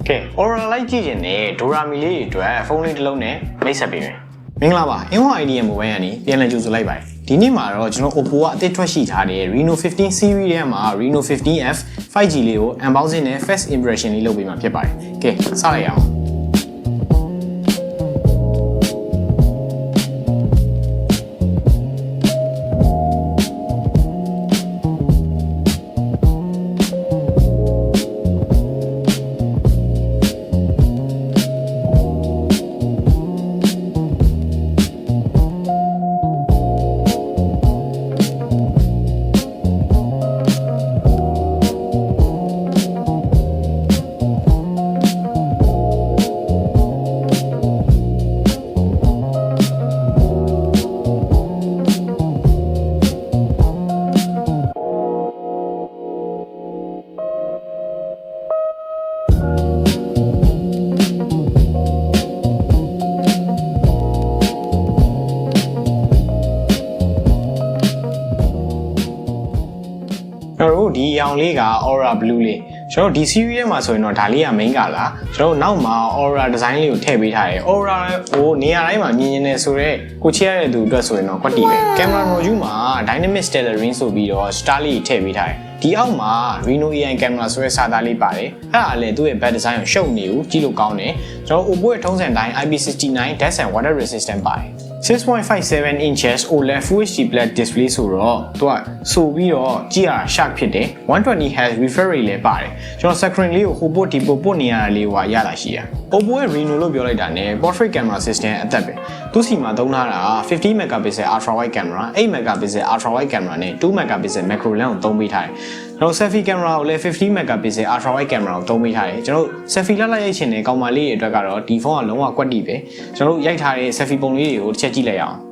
ကဲ Aura လိုက်ကြည့်ခြင်းနဲ့ Dorami လေးတွေအတွက်ဖုန်းလေးတစ်လုံးနဲ့မိတ်ဆက်ပေးမယ်မင်္ဂလာပါ Inwa IDM Mobile ကနေပြန်လည်ကြိုဆိုလိုက်ပါတယ်ဒီနေ့မှာတော့ကျွန်တော် Oppo ကအသစ်ထွက်ရှိထားတဲ့ Reno 15 series ထဲမှာ Reno 15F 5G လေးကို unboxing နဲ့ first impression လေးလုပ်ပေးမှာဖြစ်ပါတယ်ကဲစလိုက်ရအောင်ဒီအရောင်လေးက Aura Blue လေးကျွန်တော်ဒီ series ထဲမှာဆိုရင်တော့ဒါလေးက main ကလားကျွန်တော်နောက်မှာ Aura design လေးကိုထည့်ပေးထားတယ် Aura ကိုနေရာတိုင်းမှာမြင်နေတယ်ဆိုတော့ကိုချစ်ရတဲ့သူအတွက်ဆိုရင်တော့ကွက်တီပဲ camera module မှာ dynamic stellarium ဆိုပြီးတော့ star လေးထည့်ပေးထားတယ်ဒီအောက်မှာ Reno AI camera ဆိုတဲ့စာသားလေးပါတယ်အဲ့ဒါလည်းသူ့ရဲ့ back design ကိုရှုပ်နေဘူးကြည့်လို့ကောင်းတယ်ကျွန်တော် Oppo ရဲ့ထုံးစံတိုင်း IP69 dust and water resistant ပါတယ် 6.57 inches OLED Full HD Plus display ဆိုတော့သူကဆိုပြီးတော့ကြည့်ရတာ sharp ဖြစ်တယ် 120Hz refresh rate လည်းပါတယ်ကျွန်တော် screen လေးကိုဟိုပို့ဒီပို့နေရတာလေးဟိုရတာရှိရ Oppo ရဲ့ Reno လို့ပြောလိုက်တာနဲ့ portrait camera system အသက်ပဲသူစီမှာသုံးထားတာ50 megapixel ultra wide camera 8 megapixel ultra wide camera နဲ့2 megapixel macro lens ကိုသုံးပေးထားတယ်ကျွန်တော် selfie camera ကိုလည်း50 megapixel ultra wide camera ကိုသုံးပေးထားတယ်ကျွန်တော် selfie လှလိုက်ရိုက်ချင်တဲ့ကောင်မလေးတွေအတွက်ကတော့ဒီဖုန်းကလုံးဝကွက်တီပဲကျွန်တော်ရိုက်ထားတဲ့ selfie ပုံလေးတွေကိုတစ်ချက်ကြည့်လိုက်အောင်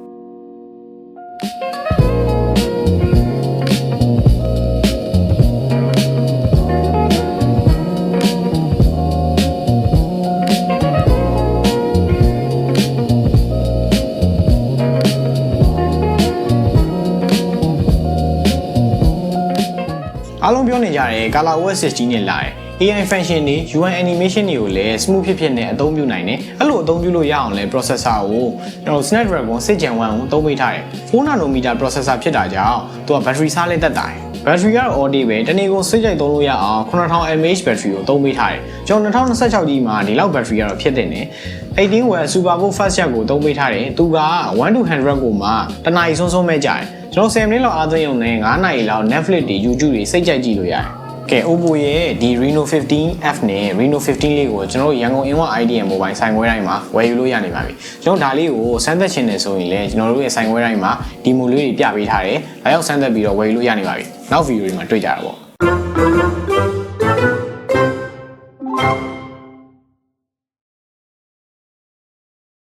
အားလုံးပြောနေကြတယ် Color OS 6နဲ့လာတယ် AI function တွေ UI animation တွေကိုလည်း smooth ဖြစ်နဲ့အသုံးပြုနိုင်တယ်အဲ့လိုအသုံးပြုလို့ရအောင်လဲ processor ကိုကျွန်တော် Snapdragon 6 Gen 1ကိုသုံးပေးထားတယ်4 nanometer processor ဖြစ်တာကြောင့်သူက battery စားလဲတက်တာတယ်ဘက်ထရီကတော့ all day ပဲတနေ့ကုန်စိတ်ကြိုက်သုံးလို့ရအောင် 9000 mAh ဘက်ထရီကိုသုံးပေးထားတယ်ကျွန်တော်2026ကြီးမှာဒီလောက်ဘက်ထရီကတော့ဖြစ်တင်တယ်18 watt SuperVOOC fast charge ကိုသုံးပေးထားတယ်သူက1 to 100ကိုမှတနားရီဆုံးဆုံးမဲ့ကြတယ်ကျွန်တော်10မိနစ်လောက်အားသွင်းရုံနဲ့9နာရီလောက် Netflix တွေ YouTube တွေစိတ်ကြိုက်ကြည့်လို့ရတယ်ကဲ Oppo ရဲ့ဒီ Reno 15F နဲ့ Reno 15 လေးကိုကျွန်တော်ရန်ကုန် Inwa IDM Mobile ဆိုင်ခွဲတိုင်းမှာဝယ်ယူလို့ရနေပါပြီကျွန်တော်ဒါလေးကိုစမ်းသပ်ချင်တယ်ဆိုရင်လည်းကျွန်တော်တို့ရဲ့ဆိုင်ခွဲတိုင်းမှာဒီမိုလေးတွေပြပေးထားတယ်ဒါရောက်စမ်းသပ်ပြီးတော့ဝယ်ယူလို့ရနေပါပြီနောက်ဗီဒီယိုတွေမှာတွေ့ကြတာပေါ့